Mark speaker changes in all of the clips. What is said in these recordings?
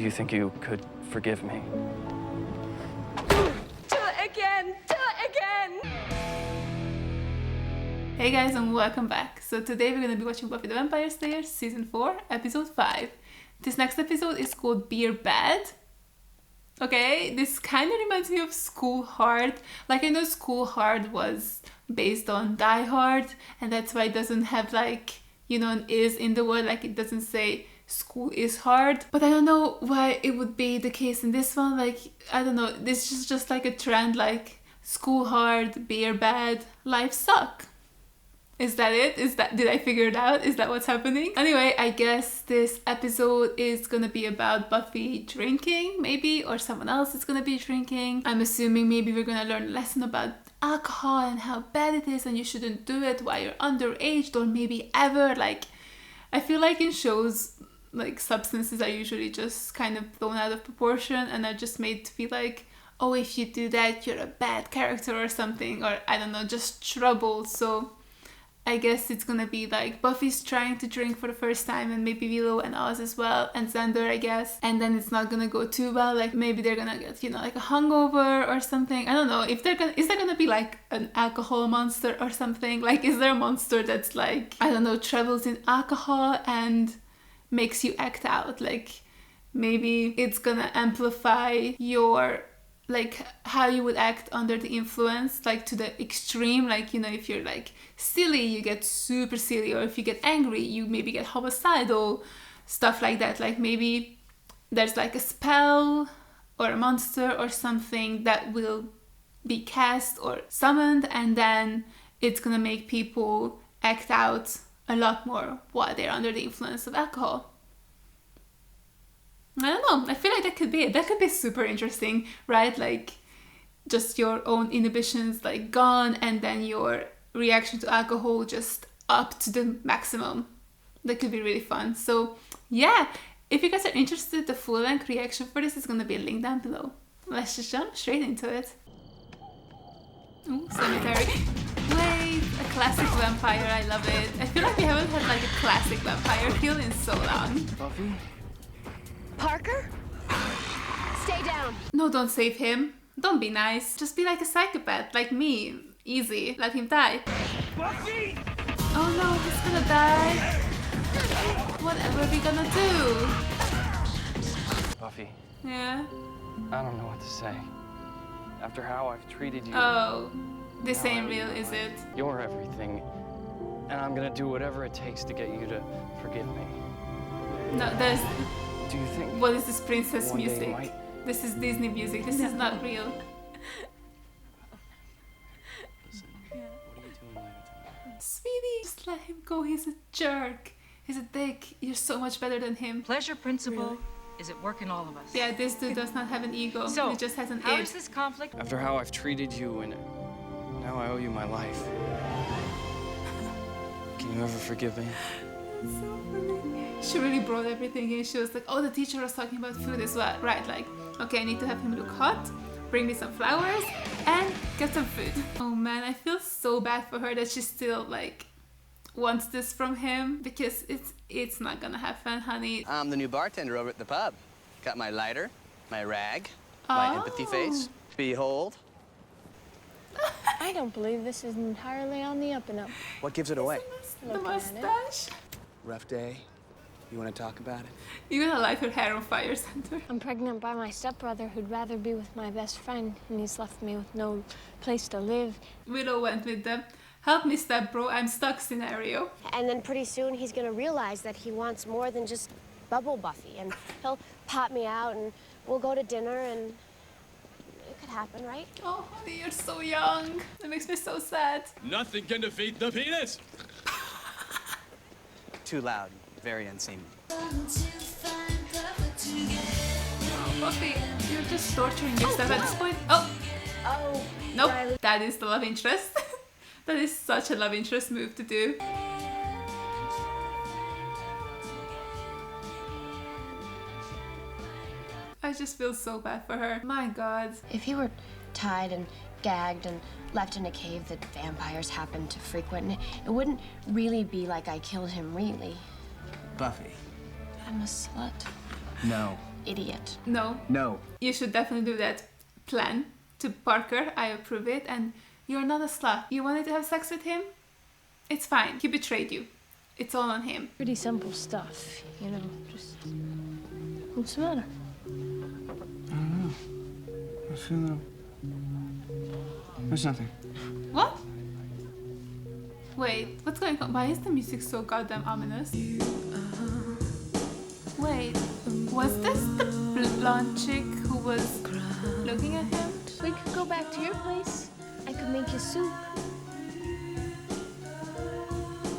Speaker 1: Do you think you could forgive me?
Speaker 2: Do it again! Do it again!
Speaker 3: Hey guys, and welcome back. So today we're going to be watching Buffy the Vampire Slayer Season 4, Episode 5. This next episode is called Beer Bad. Okay, this kind of reminds me of School Hard. Like, I know School Hard was based on Die Hard, and that's why it doesn't have, like, you know, an is in the word. Like, it doesn't say school is hard. But I don't know why it would be the case in this one. Like, I don't know, this is just like a trend, like, school hard, beer bad, life suck. Is that it? Did I figure it out? Is that what's happening? Anyway, I guess this episode is gonna be about Buffy drinking, maybe, or someone else is gonna be drinking. I'm assuming maybe we're gonna learn a lesson about alcohol and how bad it is and you shouldn't do it while you're underage or maybe ever. Like, I feel like in shows, like, substances are usually just kind of thrown out of proportion and are just made to be like, oh, if you do that, you're a bad character or something, or I don't know, just trouble. So I guess it's gonna be like Buffy's trying to drink for the first time and maybe Willow and Oz as well, and Xander, I guess, and then it's not gonna go too well. Like, maybe they're gonna get, you know, like a hangover or something. I don't know if is there gonna be like an alcohol monster or something? Like, is there a monster that's like, I don't know, travels in alcohol and makes you act out? Like, maybe it's gonna amplify your, like, how you would act under the influence, like, to the extreme. Like, you know, if you're like silly, you get super silly, or if you get angry, you maybe get homicidal, stuff like that. Like, maybe there's like a spell or a monster or something that will be cast or summoned, and then it's gonna make people act out a lot more while they're under the influence of alcohol. I don't know, I feel like that could be it. That could be super interesting, right? Like, just your own inhibitions like gone, and then your reaction to alcohol just up to the maximum. That could be really fun. So yeah, if you guys are interested, the full-length reaction for this is going to be a link down below. Let's just jump straight into it. Ooh, cemetery. Wait, a classic vampire, I love it. I feel like we haven't had like a classic vampire kill in so long.
Speaker 1: Buffy?
Speaker 2: Parker? Stay down.
Speaker 3: No, don't save him. Don't be nice. Just be like a psychopath, like me. Easy. Let him die.
Speaker 1: Buffy!
Speaker 3: Oh no, he's gonna die. Whatever are we gonna do?
Speaker 1: Buffy,
Speaker 3: Yeah.
Speaker 1: I don't know what to say. After how I've treated you,
Speaker 3: Oh, this ain't real, is it?
Speaker 1: you're everything. And I'm gonna do whatever it takes to get you to forgive me.
Speaker 3: No, there's...
Speaker 1: Do you think
Speaker 3: What is this princess
Speaker 1: one day
Speaker 3: music?
Speaker 1: might...
Speaker 3: This is Disney music. This is not real.
Speaker 1: Listen, what are you doing later tonight?
Speaker 3: Sweetie, just let him go. He's a jerk. He's a dick. You're so much better than him.
Speaker 4: Pleasure principle is at work in all of us.
Speaker 3: Yeah, this dude does not have an ego.
Speaker 4: So,
Speaker 3: he just has an
Speaker 4: how
Speaker 3: id.
Speaker 4: is this conflict?
Speaker 1: After how I've treated you, and now I owe you my life. Can you ever forgive me?
Speaker 3: That's so funny. She really brought everything in. She was like, oh, the teacher was talking about food as well. Right, like, okay, I need to have him look hot, bring me some flowers, and get some food. Oh man, I feel so bad for her that she still, like, wants this from him, because it's not gonna happen, honey.
Speaker 5: I'm the new bartender over at the pub. Got my lighter, my rag, my empathy face. Behold.
Speaker 6: I don't believe this is entirely on the up and up.
Speaker 5: What gives it away?
Speaker 3: The
Speaker 6: Looking at it.
Speaker 3: mustache.
Speaker 5: Rough day. You want to talk about it?
Speaker 3: You're gonna light her hair on fire, Xander.
Speaker 6: I'm pregnant by my stepbrother who'd rather be with my best friend, and he's left me with no place to live.
Speaker 3: Willow went with them. Help me, stepbro, I'm stuck scenario.
Speaker 7: And then pretty soon he's gonna realize that he wants more than just Bubble Buffy, and he'll pop me out and we'll go to dinner, and it could happen, right?
Speaker 3: Oh, honey, you're so young. That makes me so sad.
Speaker 8: Nothing can defeat the penis.
Speaker 5: Too loud. Very unseemly.
Speaker 3: Oh, Buffy, you're just torturing yourself at this point. Oh,
Speaker 7: Oh,
Speaker 3: nope.
Speaker 7: Riley.
Speaker 3: That is the love interest. That is such a love interest move to do. I just feel so bad for her. My God.
Speaker 9: If he were tied and gagged and left in a cave that vampires happen to frequent, it wouldn't really be like I killed him, really.
Speaker 5: Buffy.
Speaker 9: I'm a slut.
Speaker 5: No,
Speaker 9: idiot.
Speaker 3: No.
Speaker 5: No.
Speaker 3: You should definitely do that plan to Parker. I approve it. And you're not a slut. You wanted to have sex with him? It's fine. He betrayed you. It's all on him.
Speaker 6: Pretty simple stuff, you know, just... What's the matter?
Speaker 1: I don't know. I feel that... There's nothing.
Speaker 3: What? Wait, what's going on? Why is the music so goddamn ominous? Wait, was this the blonde chick who was looking at him?
Speaker 6: We could go back to your place. I could make you soup.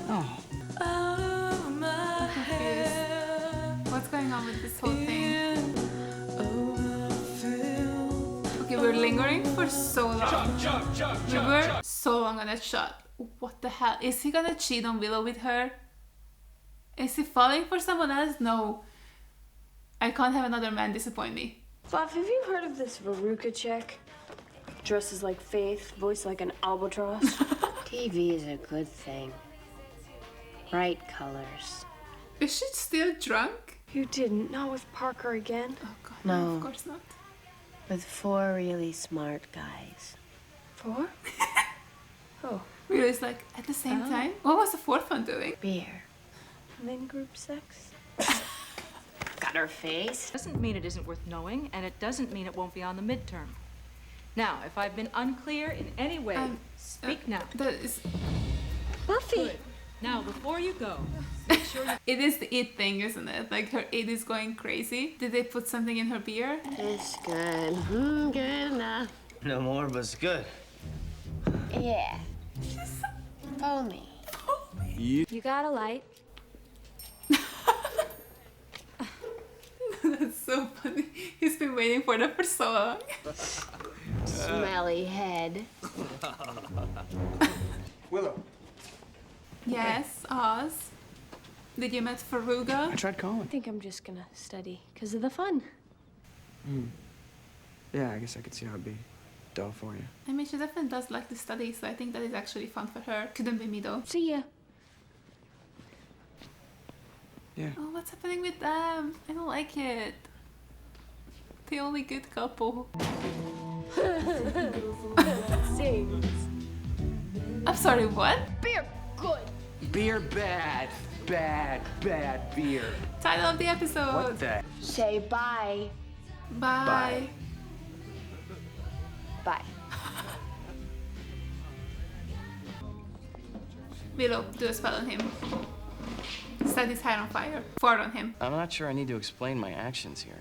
Speaker 1: Oh.
Speaker 3: What's going on with this whole thing? Okay, we're lingering for so long. We were so long on that shot. What the hell? Is he gonna cheat on Willow with her? Is he falling for someone else? No. I can't have another man disappoint me.
Speaker 10: Buff, have you heard of this Veruca chick? Dresses like Faith, voice like an albatross.
Speaker 9: TV is a good thing. Bright colors.
Speaker 3: Is she still drunk?
Speaker 10: You didn't. Not with Parker again.
Speaker 3: Oh god,
Speaker 9: No.
Speaker 3: of course not.
Speaker 9: With 4 really smart guys.
Speaker 10: 4? Oh.
Speaker 3: Really, it's like at the same time? What was the fourth one doing?
Speaker 9: Beer.
Speaker 10: And then group sex?
Speaker 9: Got her face.
Speaker 4: Doesn't mean it isn't worth knowing, and it doesn't mean it won't be on the midterm. Now, if I've been unclear in any way, speak now.
Speaker 3: That is...
Speaker 10: Buffy!
Speaker 4: Good. Now, before you go, make sure you...
Speaker 3: It is the it thing, isn't it? Like her it is going crazy. Did they put something in her beer?
Speaker 9: It's good. Good enough.
Speaker 11: No more, but it's good.
Speaker 9: Yeah. Follow me.
Speaker 10: You got a light?
Speaker 3: That's so funny. He's been waiting for that for so long.
Speaker 9: Smelly head.
Speaker 1: Willow.
Speaker 3: Yes, Oz. Did you met Veruca?
Speaker 1: I tried calling.
Speaker 6: I think I'm just gonna study, because of the fun.
Speaker 1: Yeah, I guess I could see how it'd be dull for you.
Speaker 3: I mean, she definitely does like to study, so I think that is actually fun for her. Couldn't be me though.
Speaker 6: See ya.
Speaker 1: Yeah.
Speaker 3: Oh, what's happening with them? I don't like it. The only good couple.
Speaker 10: Sings.
Speaker 3: I'm sorry, what?
Speaker 6: Beer, good.
Speaker 5: Beer bad. Bad beer.
Speaker 3: Title of the episode.
Speaker 5: What the?
Speaker 10: Say bye.
Speaker 3: Bye.
Speaker 10: Bye.
Speaker 3: Willow, do a spell on him. Set his hair on fire. Fart on him.
Speaker 1: I'm not sure I need to explain my actions here.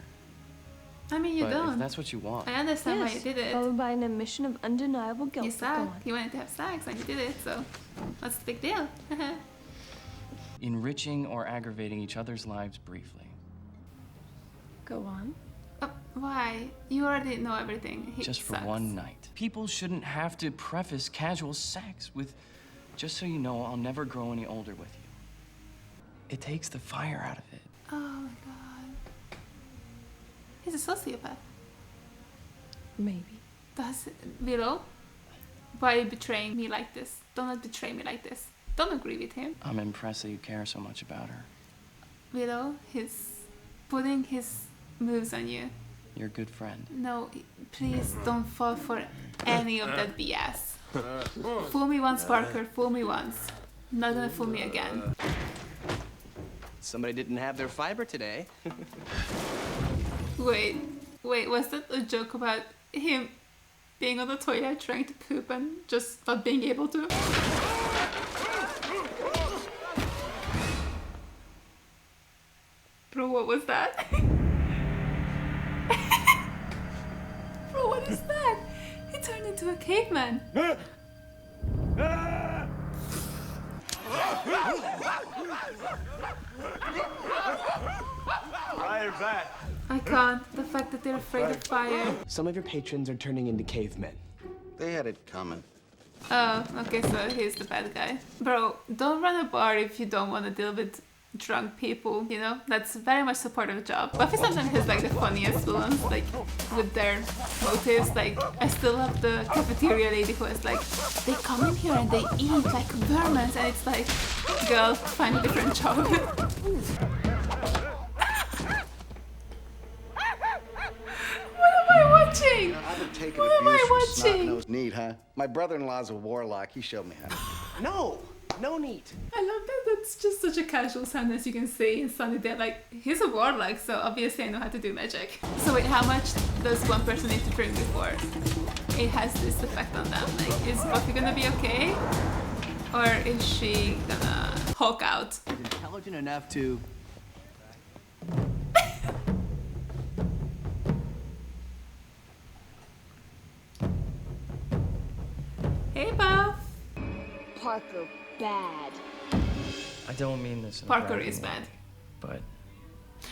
Speaker 3: I mean, you
Speaker 1: But
Speaker 3: don't.
Speaker 1: if that's what you want.
Speaker 3: I understand why you
Speaker 6: Yes,
Speaker 3: did it.
Speaker 6: followed by an admission of undeniable guilt.
Speaker 3: You
Speaker 6: Go
Speaker 3: suck.
Speaker 6: on.
Speaker 3: You wanted to have sex and you did it, so what's the big deal?
Speaker 1: Enriching or aggravating each other's lives briefly.
Speaker 6: Go on.
Speaker 3: Why? You already know everything. He
Speaker 1: Just for
Speaker 3: sucks.
Speaker 1: one night. People shouldn't have to preface casual sex with, just so you know, I'll never grow any older with you. It takes the fire out of it.
Speaker 3: Oh my god. He's a sociopath.
Speaker 6: Maybe.
Speaker 3: Does Willow? Why are you betraying me like this? Do not betray me like this. Don't agree with him.
Speaker 1: I'm impressed that you care so much about her.
Speaker 3: Willow, he's putting his moves on you.
Speaker 1: You're a good friend.
Speaker 3: No, please don't fall for any of that BS. Fool me once, Parker. Fool me once. Not gonna fool me again.
Speaker 5: Somebody didn't have their fiber today.
Speaker 3: Wait, was that a joke about him being on the toilet trying to poop and just not being able to? Bro, what was that? Bro, what is that? He turned into a caveman.
Speaker 11: Right back.
Speaker 3: I can't. The fact that they're afraid of fire.
Speaker 5: Some of your patrons are turning into cavemen.
Speaker 11: They had it coming.
Speaker 3: Oh, okay, so he's the bad guy. Bro, don't run a bar if you don't want to deal with drunk people, you know? That's very much a part of the job. Buffy sometimes has like the funniest ones, like with their motives. Like, I still love the cafeteria lady who is like, they come in here and they eat like vermin, and it's like, girl, find a different job.
Speaker 11: taking
Speaker 3: What am
Speaker 11: abuse
Speaker 3: I
Speaker 11: from
Speaker 3: watching?
Speaker 11: snot-nosed Neat, huh? My brother-in-law's a warlock. He showed me how. No, no Neat.
Speaker 3: I love that. That's just such a casual sentence you can say in Sunny Day. Like, he's a warlock, so obviously I know how to do magic. So wait, how much does one person need to drink before it has this effect on them? Like, is Buffy gonna be okay? Or is she gonna Hulk out?
Speaker 5: Intelligent enough to...
Speaker 3: Hey, Buff!
Speaker 6: Parker, bad.
Speaker 1: I don't mean this in a
Speaker 3: Parker
Speaker 1: bragging
Speaker 3: is
Speaker 1: way,
Speaker 3: bad.
Speaker 1: but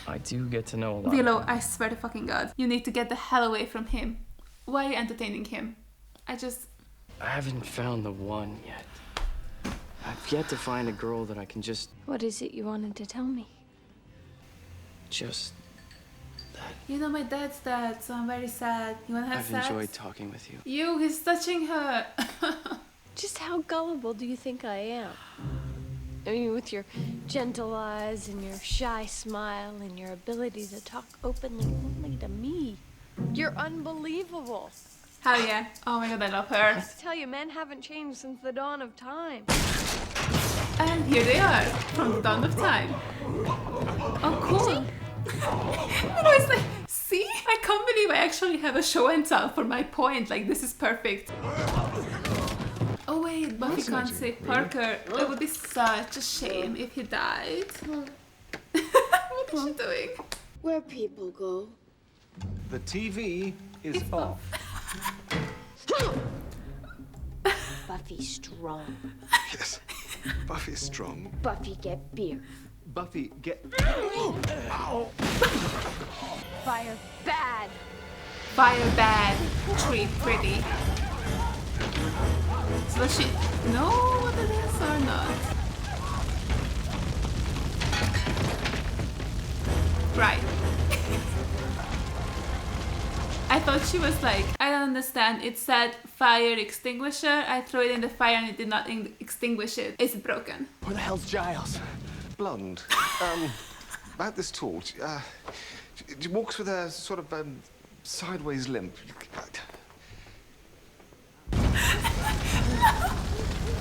Speaker 1: I do get to know a lot.
Speaker 3: Willow,
Speaker 1: about him.
Speaker 3: I swear to fucking God. You need to get the hell away from him. Why are you entertaining him?
Speaker 1: I haven't found the one yet. I've yet to find a girl that I can just
Speaker 6: What is it you wanted to tell me?
Speaker 3: You know, my dad's dead, so I'm very sad. You wanna have
Speaker 1: I've
Speaker 3: sex?
Speaker 1: enjoyed talking with you.
Speaker 3: He's touching her.
Speaker 6: Just how gullible do you think I am? I mean, with your gentle eyes and your shy smile and your ability to talk openly only to me. You're unbelievable.
Speaker 3: Hell yeah. Oh my God, I love her.
Speaker 6: I tell you, men haven't changed since the dawn of time.
Speaker 3: And here they are, from the dawn of time. Oh, cool. No, it's like, see? I can't believe I actually have a show and tell for my point. Like, this is perfect. Oh wait, Buffy can't save Parker. It would be such a shame if he died. What is she doing?
Speaker 6: Where people go.
Speaker 12: The TV is off.
Speaker 6: Buffy strong.
Speaker 12: Yes, Buffy is strong.
Speaker 6: Buffy get beer.
Speaker 12: Buffy, get...
Speaker 6: Fire bad.
Speaker 3: Fire bad, tree pretty. So does she know what it is or not? Right. I thought she was like, I don't understand. It said fire extinguisher. I threw it in the fire and it did not extinguish it. It's broken.
Speaker 12: Where the hell's Giles? Blonde. About this tall. She walks with a sort of sideways limp.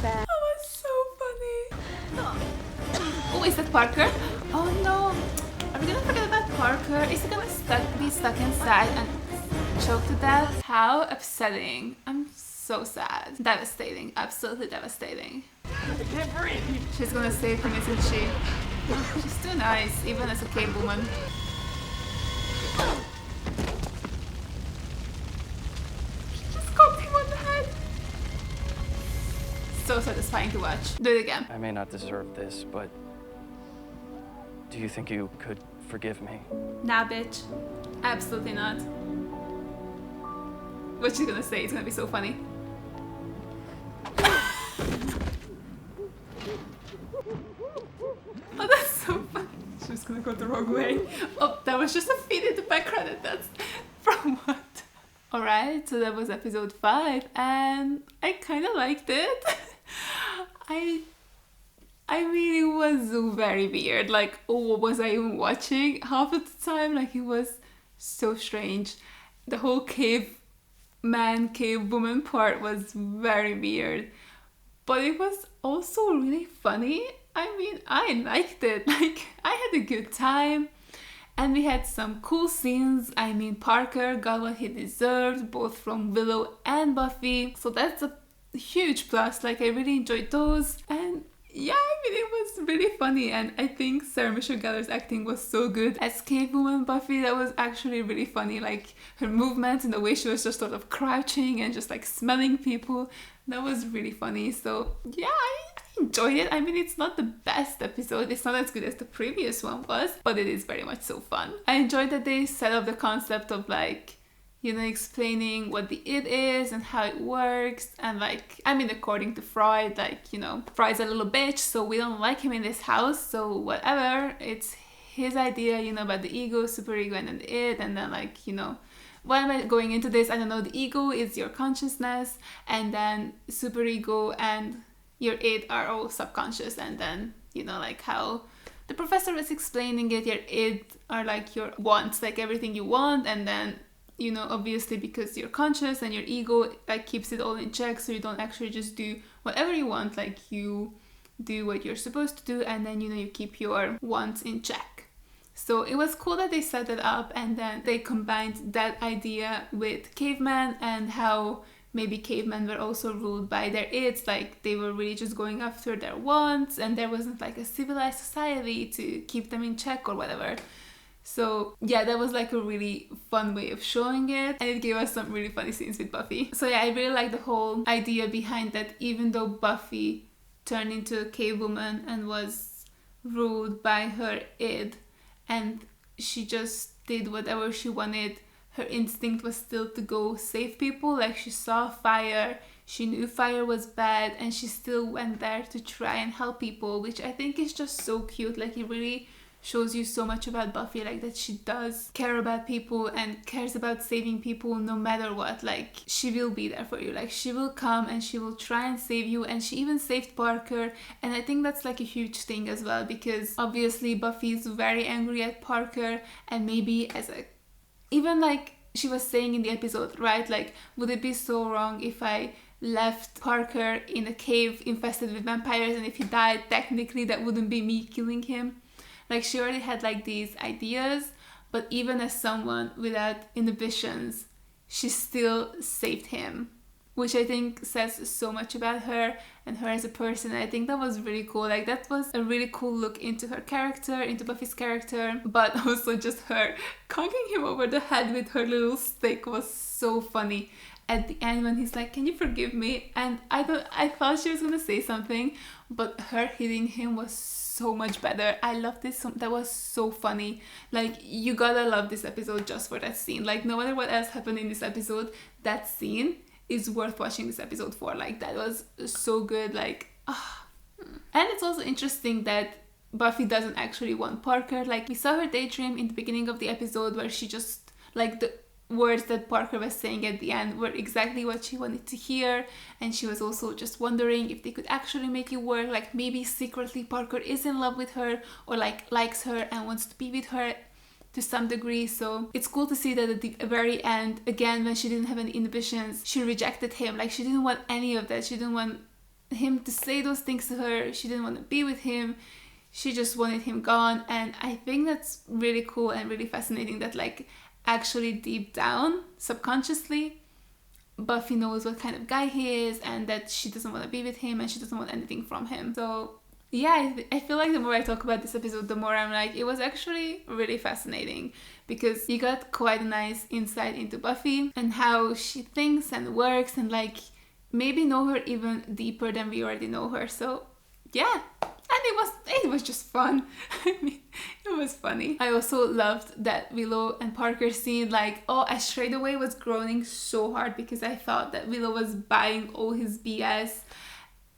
Speaker 3: That was so funny. Oh, is that Parker? Oh no. Are we gonna forget about Parker? Is he gonna be stuck inside and choke to death? How upsetting. I'm so sad. Devastating. Absolutely devastating.
Speaker 13: I can't breathe.
Speaker 3: She's gonna save him, isn't she? She's too nice, even as a cave woman. She just got him on the head. So satisfying to watch. Do it again.
Speaker 1: I may not deserve this, but do you think you could forgive me?
Speaker 3: Nah, bitch. Absolutely not. What she's gonna say is gonna be so funny. Oh, that's so funny. She's gonna go the wrong way. Oh, that was just a feed in the background and that's from what? Alright, so that was episode 5 and I kind of liked it. I mean, it was very weird. Like, what was I even watching half of the time? Like, it was so strange. The whole caveman, cave woman part was very weird. But it was also really funny. I mean, I liked it. Like, I had a good time. And we had some cool scenes. I mean, Parker got what he deserved, both from Willow and Buffy. So that's a huge plus. Like, I really enjoyed those. And yeah, I mean, it was really funny. And I think Sarah Michelle Gellar's acting was so good as Cave Woman Buffy. That was actually really funny. Like, her movements and the way she was just sort of crouching and just like smelling people. That was really funny. So yeah, I enjoyed it. I mean, it's not the best episode. It's not as good as the previous one was, but it is very much so fun. I enjoyed that they set up the concept of like, you know, explaining what the id is and how it works. And like, I mean, according to Freud, like, you know, Freud's a little bitch, so we don't like him in this house. So whatever, it's his idea, you know, about the ego, superego, and then the id. And then like, you know, why am I going into this? I don't know. The ego is your consciousness, and then superego and your id are all subconscious. And then, you know, like how the professor was explaining it, your id are like your wants, like everything you want, and then you know, obviously because you're conscious and your ego like keeps it all in check, so you don't actually just do whatever you want, like you do what you're supposed to do, and then, you know, you keep your wants in check. So it was cool that they set it up, and then they combined that idea with cavemen and how maybe cavemen were also ruled by their ids, like they were really just going after their wants, and there wasn't like a civilized society to keep them in check or whatever. So yeah, that was like a really fun way of showing it, and it gave us some really funny scenes with Buffy. So yeah, I really like the whole idea behind that. Even though Buffy turned into a cave woman and was ruled by her id, and she just did whatever she wanted, her instinct was still to go save people. Like she saw fire, she knew fire was bad, and she still went there to try and help people, which I think is just so cute. Like it really shows you so much about Buffy, like that she does care about people and cares about saving people no matter what. Like she will be there for you, like she will come and she will try and save you, and she even saved Parker. And I think that's like a huge thing as well, because obviously Buffy is very angry at Parker, and maybe as a, even like she was saying in the episode, right, like would it be so wrong if I left Parker in a cave infested with vampires, and if he died, technically that wouldn't be me killing him. Like she already had like these ideas, but even as someone without inhibitions, she still saved him, which I think says so much about her and her as a person. I think that was really cool. Like that was a really cool look into her character, into Buffy's character, but also just her conking him over the head with her little stick was so funny. At the end when he's like, "Can you forgive me?" And I thought she was gonna say something, but her hitting him was so much better. I loved this. That was so funny. Like you gotta love this episode just for that scene. Like no matter what else happened in this episode, that scene is worth watching this episode for. Like that was so good. Like And it's also interesting that Buffy doesn't actually want Parker. Like we saw her daydream in the beginning of the episode, where she just, like, the words that Parker was saying at the end were exactly what she wanted to hear, and she was also just wondering if they could actually make it work. Like maybe secretly Parker is in love with her, or like likes her and wants to be with her to some degree. So it's cool to see that at the very end, again, when she didn't have any inhibitions, she rejected him. Like she didn't want any of that. She didn't want him to say those things to her. She didn't want to be with him. She just wanted him gone. And I think that's really cool and really fascinating that, like, actually deep down, subconsciously, Buffy knows what kind of guy he is, and that she doesn't want to be with him and she doesn't want anything from him. So yeah, I feel like the more I talk about this episode, the more I'm like, it was actually really fascinating, because you got quite a nice insight into Buffy and how she thinks and works, and like maybe know her even deeper than we already know her. So yeah, and it was just fun. I mean, it was funny. I also loved that Willow and Parker scene. Like, oh, I straight away was groaning so hard because I thought that Willow was buying all his BS.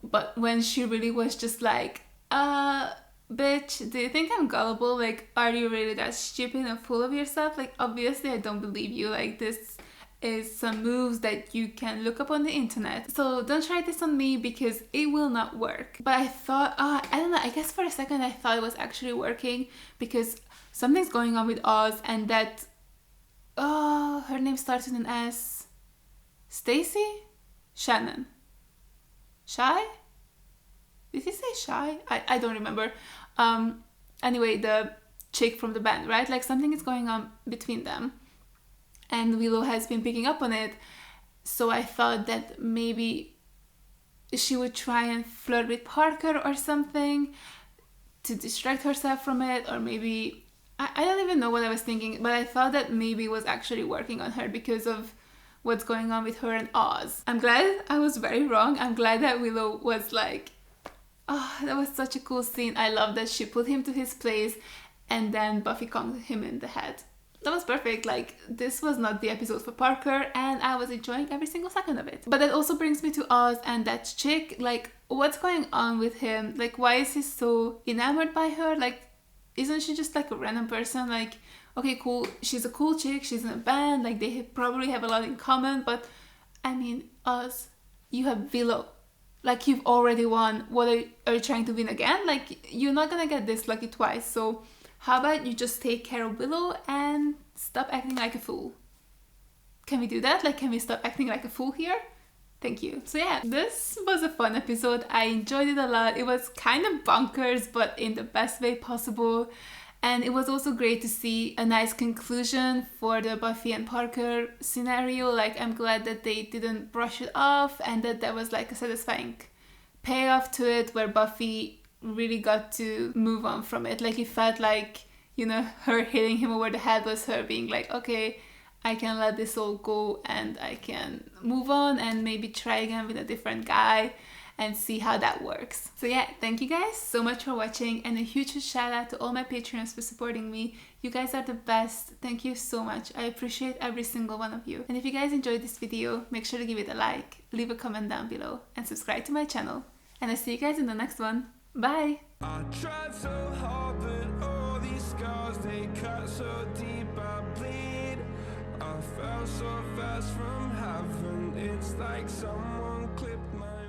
Speaker 3: But when she really was just like, bitch, do you think I'm gullible? Like, are you really that stupid and full of yourself? Like, obviously I don't believe you. Like, this is some moves that you can look up on the internet. So don't try this on me because it will not work. But I thought, I don't know, I guess for a second I thought it was actually working, because something's going on with Oz, and that, her name starts with an S. Stacy? Shannon. Shy? Did he say Shy? I don't remember. Anyway, the chick from the band, right? Like something is going on between them. And Willow has been picking up on it. So I thought that maybe she would try and flirt with Parker or something to distract herself from it. Or maybe, I don't even know what I was thinking, but I thought that maybe it was actually working on her because of what's going on with her and Oz. I'm glad I was very wrong. I'm glad that Willow was like, that was such a cool scene. I love that she put him to his place and then Buffy conked him in the head. That was perfect. Like, this was not the episode for Parker, and I was enjoying every single second of it. But that also brings me to Oz and that chick. Like, what's going on with him? Like, why is he so enamored by her? Like, isn't she just like a random person? Like, okay, cool, she's a cool chick, she's in a band, like they probably have a lot in common, but I mean, Oz, you have Willow. Like, you've already won. What are you trying to win again? Like, you're not gonna get this lucky twice. So how about you just take care of Willow and stop acting like a fool? Can we do that? Like, can we stop acting like a fool here? Thank you. So yeah, this was a fun episode. I enjoyed it a lot. It was kind of bonkers, but in the best way possible. And it was also great to see a nice conclusion for the Buffy and Parker scenario. Like, I'm glad that they didn't brush it off and that there was like a satisfying payoff to it where Buffy really got to move on from it. Like, it felt like, you know, her hitting him over the head was her being like, okay, I can let this all go and I can move on and maybe try again with a different guy and see how that works. So yeah, thank you guys so much for watching, and a huge shout out to all my Patreons for supporting me. You guys are the best. Thank you so much. I appreciate every single one of you. And if you guys enjoyed this video, make sure to give it a like, leave a comment down below, and subscribe to my channel. And I'll see you guys in the next one. Bye!
Speaker 13: I tried so hard, but all these scars, they cut so deep, I bleed. I fell so fast from heaven, it's like someone clipped my